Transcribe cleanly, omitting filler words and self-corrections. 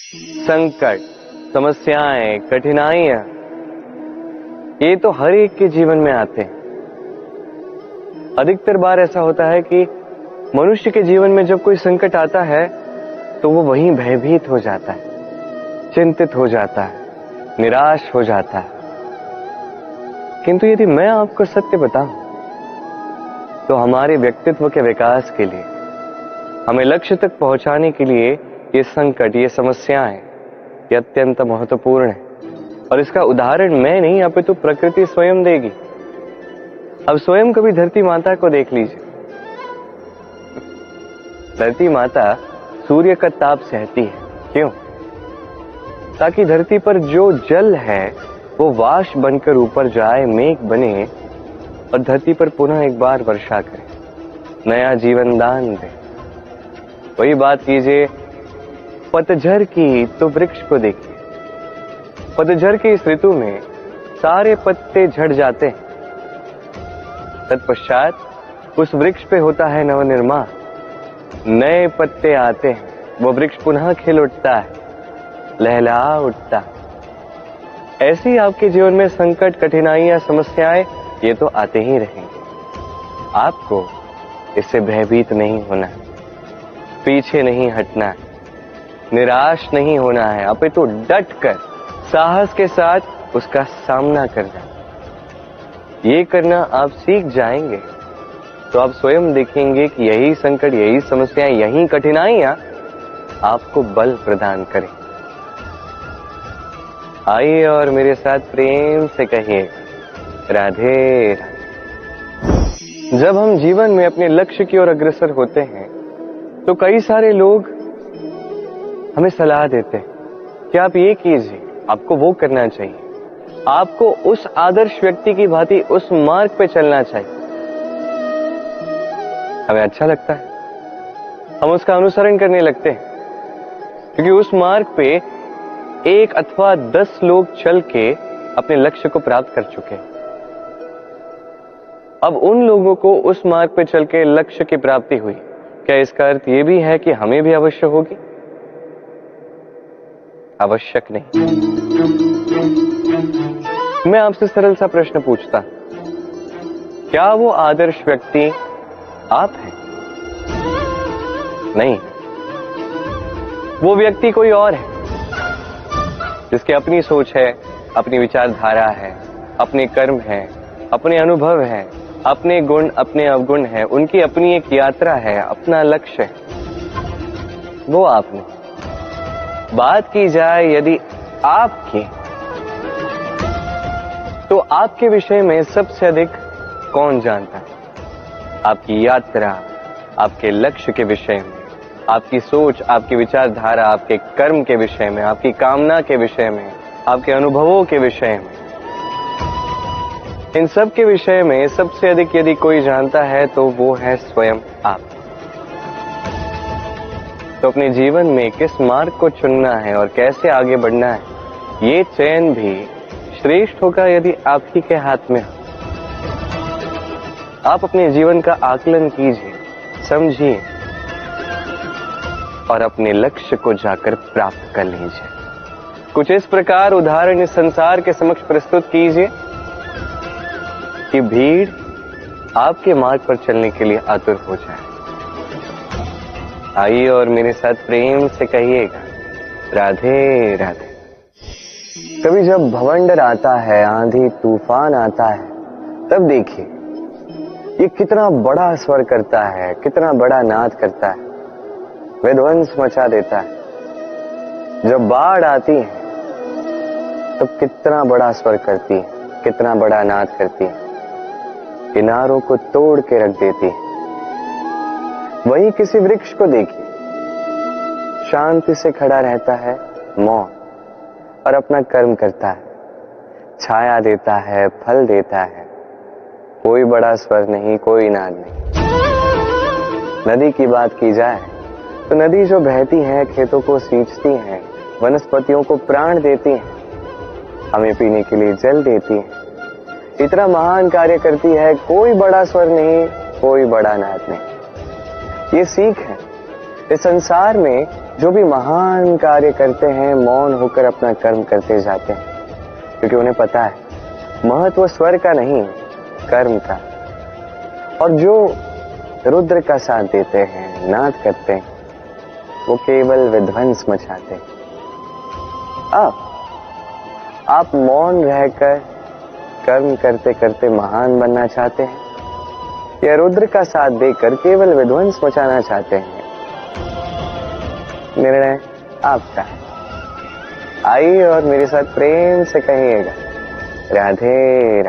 संकट, समस्याएं, कठिनाइयां, ये तो हर एक के जीवन में आते हैं। अधिकतर बार ऐसा होता है कि मनुष्य के जीवन में जब कोई संकट आता है तो वो वहीं भयभीत हो जाता है, चिंतित हो जाता है, निराश हो जाता है। किंतु यदि मैं आपको सत्य बताऊं तो हमारे व्यक्तित्व के विकास के लिए, हमें लक्ष्य तक पहुंचाने के लिए ये संकट, ये समस्याएं, ये अत्यंत महत्वपूर्ण है। और इसका उदाहरण मैं नहीं, अपितु प्रकृति स्वयं देगी। अब स्वयं कभी धरती माता को देख लीजिए। धरती माता सूर्य का ताप सहती है, क्यों? ताकि धरती पर जो जल है वो वाष्प बनकर ऊपर जाए, मेघ बने और धरती पर पुनः एक बार वर्षा करे, नया जीवन दान दे। वही बात कीजिए पतझड़ की तो वृक्ष को देखिए। पतझड़ की इस ऋतु में सारे पत्ते झड़ जाते हैं, तत्पश्चात उस वृक्ष पे होता है नवनिर्माण, नए पत्ते आते हैं, वो वृक्ष पुनः खिल उठता है, लहलहा उठता है। ऐसी आपके जीवन में संकट, कठिनाइयां, समस्याएं ये तो आते ही रहेंगे। आपको इससे भयभीत नहीं होना है, पीछे नहीं हटना है, निराश नहीं होना है, अपितु डटकर साहस के साथ उसका सामना करना। ये करना आप सीख जाएंगे तो आप स्वयं देखेंगे कि यही संकट, यही समस्याएं, यही कठिनाइयां आपको बल प्रदान करें। आइए और मेरे साथ प्रेम से कहिए राधे राधे। जब हम जीवन में अपने लक्ष्य की ओर अग्रसर होते हैं तो कई सारे लोग हमें सलाह देते हैं कि आप ये कीजिए, आपको वो करना चाहिए, आपको उस आदर्श व्यक्ति की भांति उस मार्ग पे चलना चाहिए। हमें अच्छा लगता है, हम उसका अनुसरण करने लगते हैं, क्योंकि उस मार्ग पे 1 अथवा 10 लोग चल के अपने लक्ष्य को प्राप्त कर चुके हैं। अब उन लोगों को उस मार्ग पे चल के लक्ष्य की प्राप्ति हुई, क्या इसका अर्थ ये भी है कि हमें भी अवश्य होगी? आवश्यक नहीं। मैं आपसे सरल सा प्रश्न पूछता, क्या वो आदर्श व्यक्ति आप हैं? नहीं, वो व्यक्ति कोई और है, जिसकी अपनी सोच है, अपनी विचारधारा है, अपने कर्म है, अपने अनुभव है, अपने गुण, अपने अवगुण है, उनकी अपनी एक यात्रा है, अपना लक्ष्य है। वो आप नहीं। बात की जाए यदि आपकी, तो आपके विषय में सबसे अधिक कौन जानता है? आपकी यात्रा, आपके लक्ष्य के विषय में, आपकी सोच, आपकी विचारधारा, आपके कर्म के विषय में, आपकी कामना के विषय में, आपके अनुभवों के विषय में, इन सब के विषय में सबसे अधिक यदि कोई जानता है तो वो है स्वयं आप। तो अपने जीवन में किस मार्ग को चुनना है और कैसे आगे बढ़ना है, ये चयन भी श्रेष्ठ होगा यदि आप ही के हाथ में हो। आप अपने जीवन का आकलन कीजिए, समझिए और अपने लक्ष्य को जाकर प्राप्त कर लीजिए। कुछ इस प्रकार उदाहरण इस संसार के समक्ष प्रस्तुत कीजिए कि भीड़ आपके मार्ग पर चलने के लिए आतुर हो जाए। आइए और मेरे साथ प्रेम से कहिएगा राधे राधे। कभी जब भवंडर आता है, आंधी तूफान आता है, तब देखिए ये कितना बड़ा स्वर करता है, कितना बड़ा नाद करता है, विध्वंस मचा देता है। जब बाढ़ आती है तब कितना बड़ा स्वर करती है, कितना बड़ा नाद करती है, किनारों को तोड़ के रख देती है। वहीं किसी वृक्ष को देखिए, शांति से खड़ा रहता है, मौन, और अपना कर्म करता है, छाया देता है, फल देता है, कोई बड़ा स्वर नहीं, कोई नाद नहीं। नदी की बात की जाए तो नदी जो बहती है, खेतों को सींचती है, वनस्पतियों को प्राण देती है, हमें पीने के लिए जल देती है, इतना महान कार्य करती है, कोई बड़ा स्वर नहीं, कोई बड़ा नाद नहीं। ये सीख है। इस संसार में जो भी महान कार्य करते हैं मौन होकर अपना कर्म करते जाते हैं, क्योंकि उन्हें पता है महत्व स्वर का नहीं कर्म का। और जो रुद्र का साथ देते हैं, नाद करते हैं, वो केवल विध्वंस मचाते हैं। आप मौन रहकर कर्म करते करते महान बनना चाहते हैं या रुद्र का साथ देकर केवल विध्वंस मचाना चाहते हैं? निर्णय आपका है। आइए और मेरे साथ प्रेम से कहिएगा, राधे राधे।